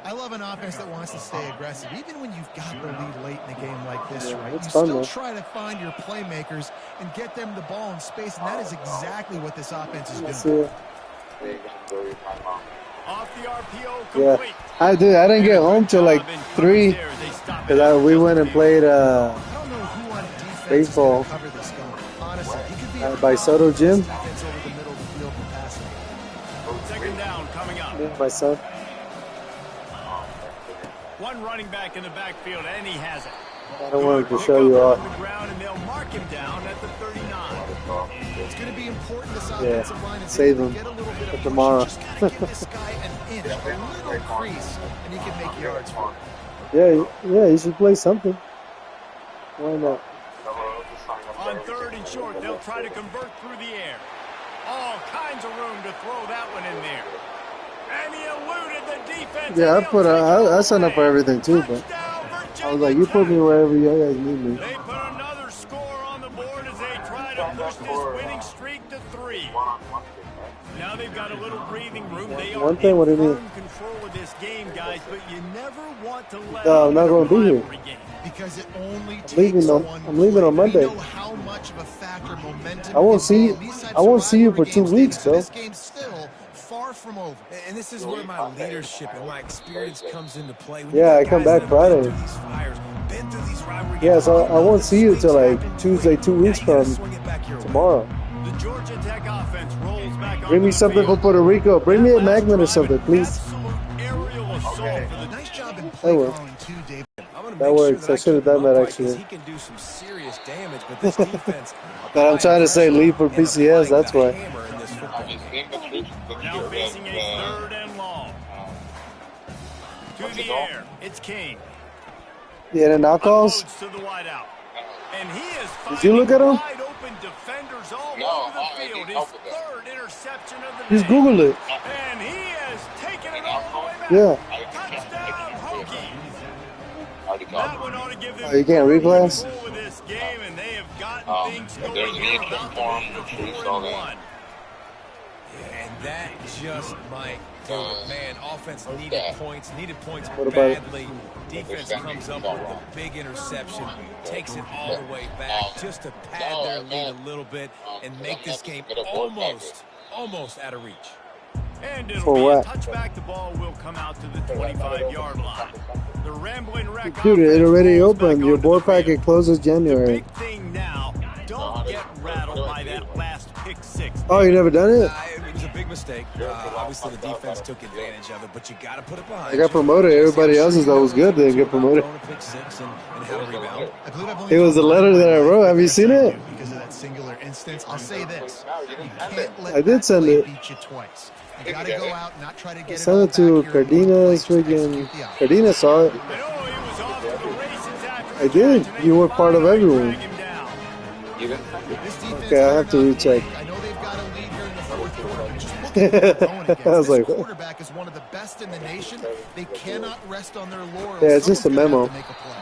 I love an offense that wants to stay aggressive. Even when you've got the lead late in a game like this, right? it's You fun, still though. try to find your playmakers and get them the ball in space, and that is exactly what this offense is That's doing. it. Off the RPO, Yeah, complete. I didn't get home till like 3 because we went and played I don't know who on defense Baseball. is going to cover this guy. Honestly, he could be by Soto Gym. defense over the middle of the field for passing. Second down coming up. Me and my son. One running back in the backfield, and he has it. I don't want to Pick show you up off. on the ground, and they'll mark him down at the 39. It's going to be important this Yeah, offensive line is save able him to get a little bit for of tomorrow. push. You just got to give this guy an inch, a little crease, and he can make yards for you. Yeah, you should play something. Why not? On 3rd and short, they'll try to convert through the air. All kinds of room to throw that one in there. And he eluded the defense. Yeah, and he'll take it I signed up for away. everything too, but Touchdown, I was like, you put me Virginia wherever you guys need me. Tech. They put another score on the board as they try to push this winning streak to 3. Now they've got a little breathing room. They are One thing, what do in you mean? firm control of this game, guys, but you never want to let No, up I'm not in a gonna be here. rivalry game. Because it only takes leaving on- one I'm leaving on play. Monday. We know how much of a factor momentum I won't can see be you- in these types I won't of see you for rivalry 2 games, weeks, David. So bro. this game's still far from over. And this is where my leadership and my experience comes into play. When Yeah, you I got come guys back that have been Friday. through these fires, been through these rivalry Yeah, games, so you I know won't that see you till swings like happen. Tuesday, 2 Now weeks you gotta from swing it back your way. tomorrow. The Georgia Tech offense rolls back Bring onto me the something field. from Puerto Rico. Bring me a That last Magnet or drive, something, an please. absolute aerial assault for the Nice job in That play works. calling too, David. I'm gonna That make works. sure I should have keep him done that, upright actually. 'cause he can do some serious damage, but this defense But I'm trying to say leave for applying PCS, the that's why. hammer in this football game. now facing a 3rd and long. To the air, it's King. Yeah, the knockouts. Unloads to the wideout. And he is Did you look at him? wide open defenders all No, over the I field. need His help with that. third interception of the Just day. Google it. And he has taken it all the way back. Yeah. Touchdown, Hokies. That one ought to give them Oh, you can't reclass? control of this game, and they have gotten things if going there's here need to about inform to the make troops, it all 4-1. that. Yeah, and that just might do it. Man, offense needed points What about- badly. Defense comes up with the big interception, takes it all the way back just to pad their lead a little bit and make this game almost out of reach. And it'll For be what? a touchback. The ball will come out to the 25-yard line. The Rambling Wreck Dude, it offense already rolls back opened. Your onto board the field. packet closes January. Big thing now, don't get rattled by that last pick six. Oh, you never done it? It was a big mistake. Obviously, the defense took advantage of it, but you got to put it behind I got promoted. Everybody else's that was good didn't get promoted. It was the letter that I wrote. Have you seen it? Because of that singular instance, I'll say this: you can't let I did that send play it. beat you twice. You got to go out and not try to get Send it to Cardina's freaking. Cardina saw it. I did. You were part of everyone. Okay, I have to recheck. I know they've got a lead here in the fourth quarter, but just look at who they're going against. I was This like, quarterback is one of the best in the nation. They cannot rest on their laurels. Yeah, it's just a memo. Someone's gonna have to make a play.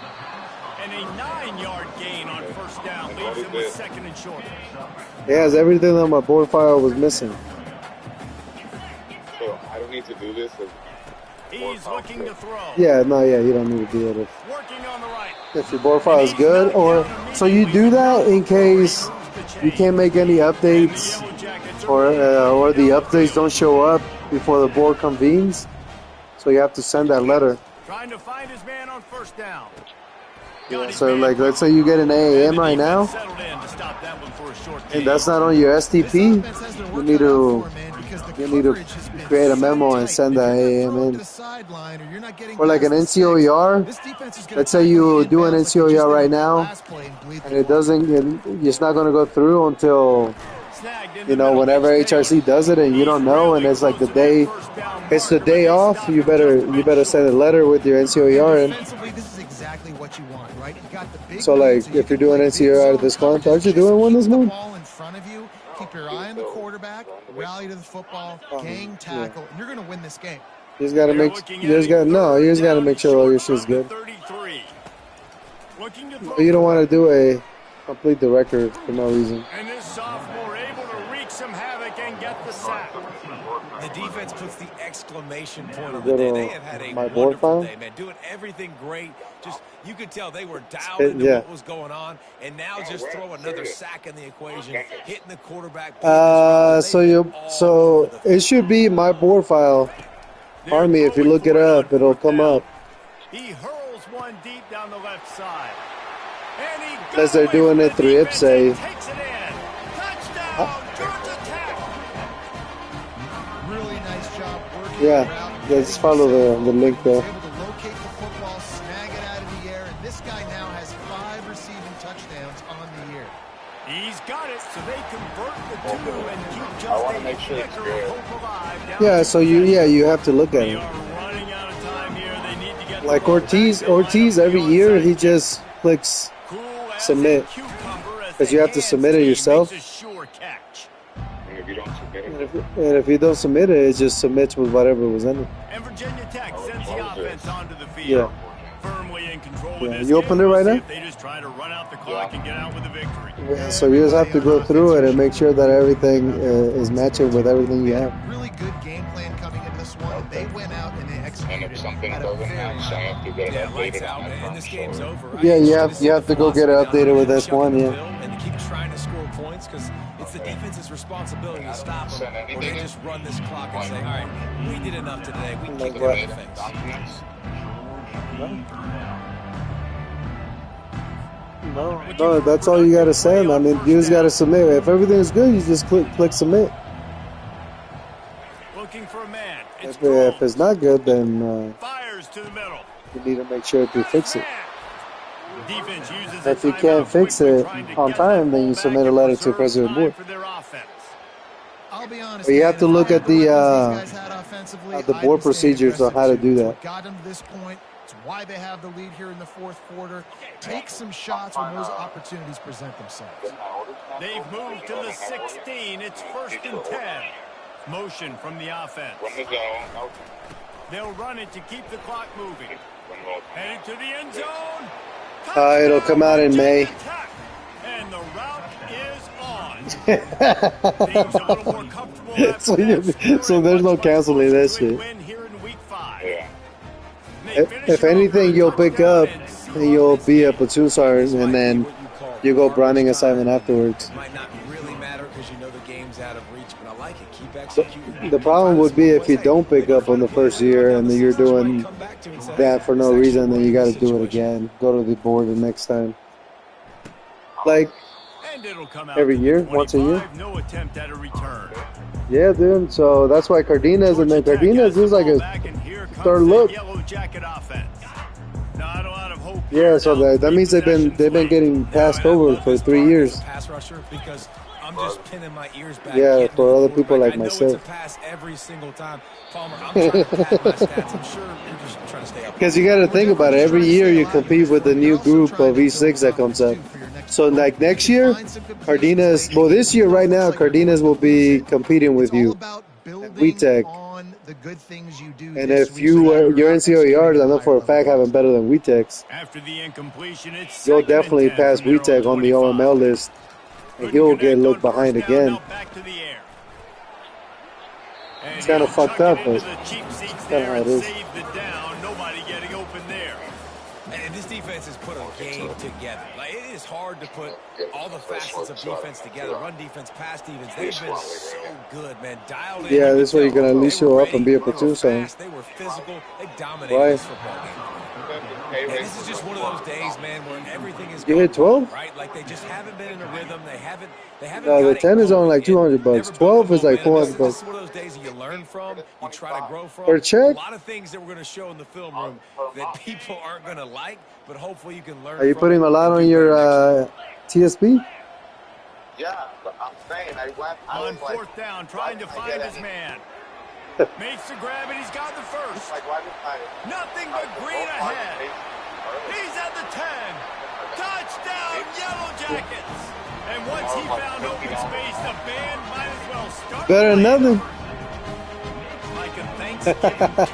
And a 9-yard gain on first down leaves him with second and short. It has everything on my board file was missing. So I don't need to do this. He's looking to throw. Yeah, no, yeah, you don't need to do that Working on the right. if your board file is good. Or so you do that in case you can't make any updates, or the updates don't show up before the board convenes. So you have to send that letter. Trying to find his man on first down. Yeah, so like, let's say you get an AAM right now, and that's not on your STP. You need to create a memo and send the AAM in. Or like an NCOER. Let's say you do an NCOER right now, and it's not going to go through until, whenever HRC does it, and you don't know, and it's like the day off. You better send a letter with your NCOER in. This is exactly what you want, right? You got the big So like, if you're doing NCOER this month, aren't you doing one this month? in front of you, keep your eye on the quarterback, rally to the football, gang tackle, and you're going to win this game. You just gotta make sure all your shit's good. You don't want to do a complete the record for no reason. And this sophomore able to wreak some havoc and get the sack. The defense puts the exclamation point on Go the day. to They have had a my board wonderful file. day, man. Doing everything great. Just, you could tell they were dialed into Yeah. what was going on, and now just throw another sack in the equation, hitting the quarterback. So it should be my board file. Army, if you look it up, it'll come up. He hurls one deep down the left side. And he Unless they're doing it through IPSE. Takes it in. Touchdown, Georgia Tech. Really nice job working Yeah, just follow the link there. Able to locate the football, snag it out of the air, and this guy now has 5 receiving touchdowns on the year. He's got it, so they convert the two and keep just a flicker of hope alive. Down Yeah, so you have to look at They it. are running out of time here. They need to get Like the ball back. Ortiz every year he just clicks Cool as submit. a cucumber as 'Cause the you have to hands submit it team yourself. makes a sure catch. And if you don't submit it, And if you don't submit it just submits with whatever was in it. And Virginia Tech sends the offense onto the field. Yeah. Firmly in control of Yeah, this you game. opened it right We'll see now? if they just try to run out the clock and get out with a victory. Yeah, so you just have to go through it and make sure that everything is matching with everything you have. Really good game plan coming into this one. They went out and they and executed if something at a doesn't very match, I have to get it Yeah, lights updated out, on my and phone. this game's over. Yeah, Right? you have to go get it updated with S1, yeah. And to keep trying to score points because it's the defense's responsibility to stop them, or they just run this clock and say, all right, we did enough today. We Like kicked what? the defense. Documents? No, that's all you gotta send. I mean, you just gotta submit. If everything is good, you just click submit. Looking for a man. It's If it's not good, then fires to the middle. you need to make sure to fix it. Defense uses If a you can't timeout fix quickly it trying to on get time, that then you ball submit back a and letter to preserve President time Board. for their offense. I'll be honest. But you have to look at the guys had offensively, the I'd board be staying procedures on how to do that. Got them to this point. It's why they have the lead here in the fourth quarter. Take some shots when those opportunities present themselves. They've moved to the 16. It's 1st and 10. Motion from the offense. They'll run it to keep the clock moving. Headed to the end zone. It'll come out in May. And the route is on. Things a little more comfortable so there's no canceling that shit. If anything, you'll pick up and you'll be a platoon sergeant, and then you go Browning assignment afterwards. Might not really matter because you know the game's out of reach, but I like it. Keep executing. The problem would be if you don't pick up on the first year and then you're doing that for no reason, then you got to do it again. Go to the board the next time. Like every year, once a year. No attempt at a return. Yeah, dude. So that's why Cardenas, and then Cardenas is like a third look. Yeah, so that means they've been getting passed over for 3 years. Pass rusher because I'm just pinning my ears back. Yeah, for other people like myself. It's a pass every single time. Palmer, I'm trying to pad my stats. I'm sure you're just trying to stay up. Because you got to think about it. Every year you compete with a new group of E6 that comes up. So like next year, Cardenas. Well, this year right now, Cardenas will be competing with you. WeTech. And if your NCAA, I know for a fact, having better than WeTech's. After the incompletion, it's you'll definitely pass WeTech on the OML list, and he'll get looked behind again. It's kind of fucked up, but that's kind of how it is. And this defense has put a game together. Like, it is hard to put all the facets of defense together. Run defense, pass defense. They've been so good, man. Dialed in. Yeah, this way you're going to at least show up and be a platoon sergeant. They were physical. They dominated this football game. And this is just one of those days, man, where everything is you hit 12? Right? Like, they just haven't been in a rhythm. They haven't no, the 10 is only like $200. 12 is like $400. This is one of those days that you learn from, you try to grow from. For a check? A lot of things that we're going to show in the film room that people aren't going to like, but hopefully you can learn. Are you putting a lot on your TSP? Yeah, but I'm saying on fourth down, trying to find his man. Makes the grab, and he's got the first. Nothing but green ahead. He's at the 10. Touchdown, Yellow Jackets. And once he found open space, the band might as well start. Better than nothing. Like a Thanksgiving.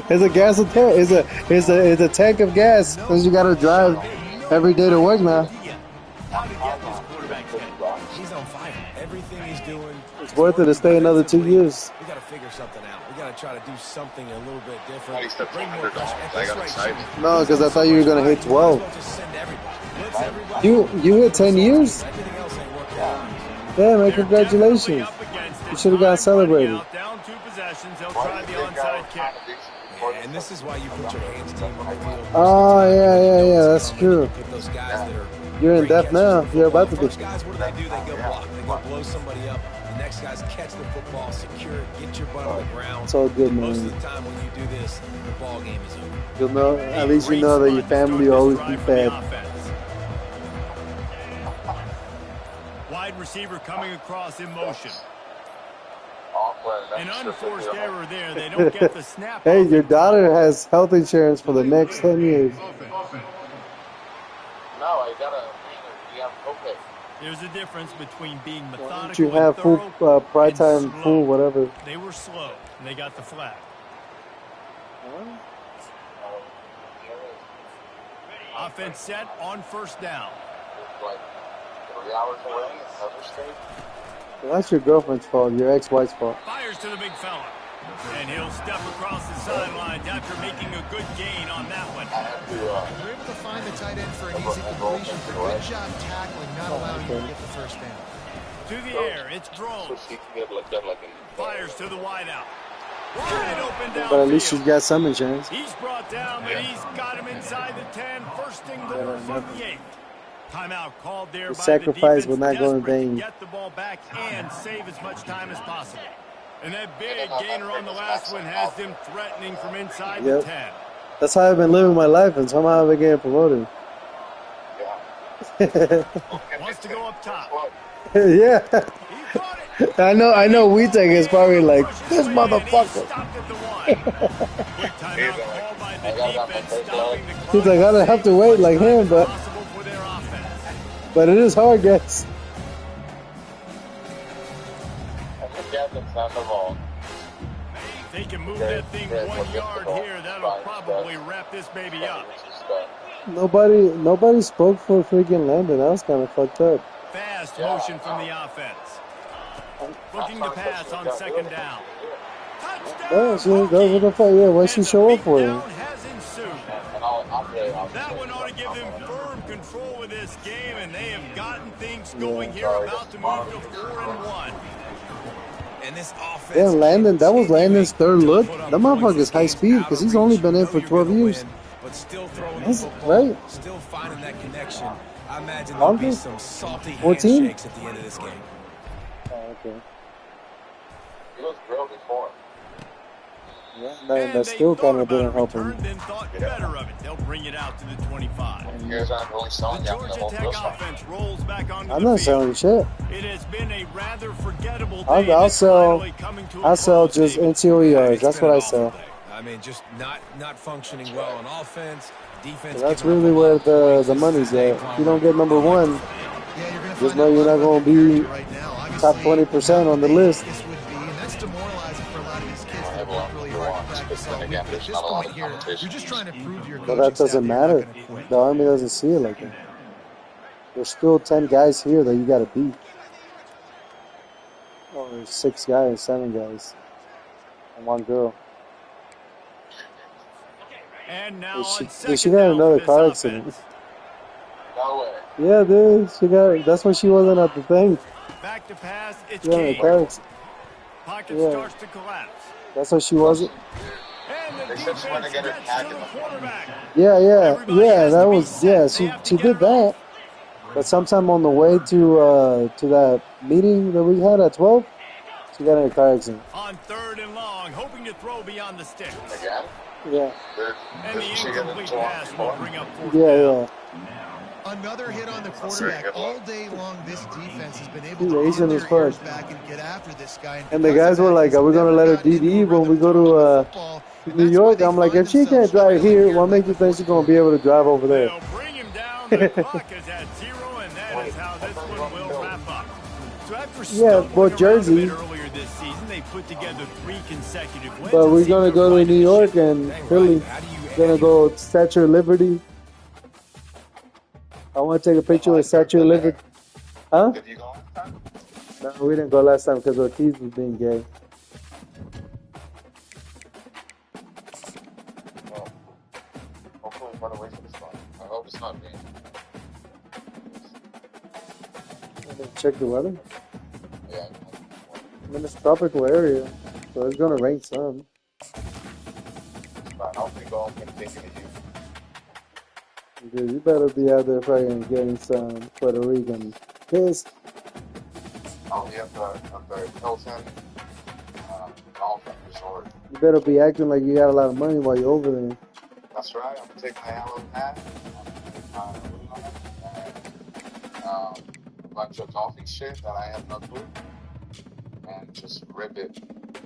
It's a gas tank. It's a tank of gas because you got to drive every day to work now. He's on fire. Everything he's doing. It's worth it to stay another 2 years. We got to figure something out. We got to try to do something a little bit different. Bring more pressure. No, because I thought you were gonna hit 12. You hit 10 years? Yeah, man, congratulations. You should have got celebrated. And this is why you put your hands team on the field. Oh, yeah, that's true. Those guys that are you're in depth now. You're about to be. First guys, what do? They go block. They go blow somebody up. The next guys catch the football, secure it, get your butt on the ground. It's all good, man. Most of the time when you do this, the ball game is over. You'll know, at least you know that your family will always be fed. Wide receiver coming across in motion. An unforced error there. They don't get the snap. Hey, your daughter has health insurance for the next 10 years. No, I gotta okay. There's a difference between being methodical You have full pride time, slow. full whatever. They were slow, and they got the flag. Offense set on first down. Like 3 hours away in another state. Well, that's your girlfriend's fault, your ex-wife's fault. Fires to the big fella. And he'll step across the sidelines after making a good gain on that one. They're able to find the tight end for an easy completion. Good job tackling, not allowing him to get the first down. To the air, it's Drones. Fires to the wideout. Wide open downfield. But at least she's got some insurance. He's brought down, but he's got him inside the 10. First and goal from the 8. Timeout called there by sacrifice the will not go in vain. Get the ball back and save as much time as possible. And that big gainer on the last one has them threatening from inside the 10. That's how I've been living my life, and somehow I've been getting promoted. Wants to go up top. Yeah. I know WeTech is probably like, this motherfucker. Quick timeout called by the defense stopping the He's like, I don't have to wait like him, but it is hard, guys. They can move that thing 1 yard here. That'll probably wrap this baby up. Nobody spoke for freaking Landon. That was kind of fucked up. Fast motion from the offense. Looking to pass on second down. Yeah, she goes with the fight. Yeah, why she show up for him? That one ought to give them firm control of this game, and they have gotten things going here, about to move to 4-1. And this offense. Yeah, Landon. That was Landon's third look. That motherfucker's high speed because he's only been in for 12 years. But still throwing That's the football, right. still finding that connection. I imagine there'll be some salty 14? handshakes at the end of this game. Oh, okay. He was grilled before. Yeah, that still kind of didn't help him. Then thought better of it. They'll bring it out to the 25. You guys aren't really selling The out the Georgia whole Tech field. offense rolls back onto I'm the not field. selling shit. It has been a rather forgettable day. I'll sell. Finally coming to a I sell close, just David. NCAA yards. It's That's been what I an awful sell. day. I mean, just not functioning well on offense. Defense. That's giving up really a lot where of points. the money's This is at. If you don't get number one, Yeah, you're gonna just find know out you're not about going to be right now. top Obviously, 20% on the list. this would be, and that's demoralizing for a lot of these kids that Well, work really hard to practice all week. again, But there's at this not a lot point of here, competition. you're just trying to prove your But coaching that staff doesn't you're not matter. gonna quit. The Army doesn't see it like that. There's still 10 guys here that you got to beat. Oh, there's 6 guys, 7 guys, and 1 girl. And now on She second got down another for car this accident. offense. No way. Yeah, dude. That's why she wasn't at the thing. Back to pass, it's She got in a King. car accident. Pocket Yeah. starts to collapse. That's why she wasn't. And the They said she wanted defense to get her gets tag to in the the front. quarterback. Yeah. Everybody has That to be was set. yeah. They She have to she get did it off. that. But sometime on the way to that meeting that we had at 12, she got in a car accident. On third and long, hoping to throw beyond the sticks. Again? Yeah. And the She got incomplete into pass will one. bring up fourth Yeah. down. Another hit on the quarterback. All day long, this defense has been able He's to Asian pin as their ears fuck. back and get after this guy. And the because guys of were that, like, he's "Are we gonna never let her gotten into a DD when we rhythm go throwing to the football, and New that's why York?" they I'm like, find "If she can't themselves drive trailing here, here what late makes you think she's gonna be able to drive over there?" They'll bring him down. The clock is at 0, and that is how this one will wrap up. So after Yeah, stumbling well, around Jersey. a bit earlier this season, they put together 3 consecutive wins. But and we're seem gonna to go to find New the York ship. and Philly. Gonna go Statue of Liberty. I want to take a picture with Statue of Liberty. Huh? Did you go last time? No, we didn't go last time because Ortiz was being gay. Well, hopefully we run away from this one. I hope it's not me. Check the weather. Yeah. I'm in a tropical area, so it's gonna rain some. But I don't think I'm thinking of you. Dude, you better be out there fucking getting some Puerto Rican piss. I'll be at the Hilton golf resort. You better be acting like you got a lot of money while you're over there. That's right. I'm gonna take my yellow hat, my and a bunch of golfing shit that I have no clue, and just rip it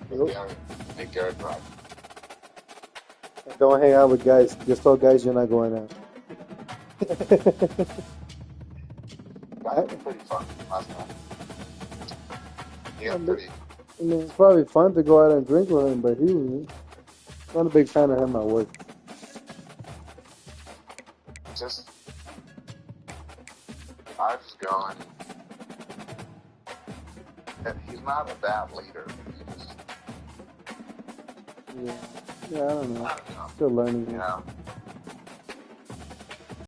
with Garrett. Make Garrett drive. Don't hang out with guys. Just tell guys you're not going out. That was pretty fun last time. Yeah, pretty. I mean, it's probably fun to go out and drink with him, but he was not a big fan of him at work. Just, I just go and he's not a bad leader. He just, Yeah, I don't know. I don't know. Still learning. You know,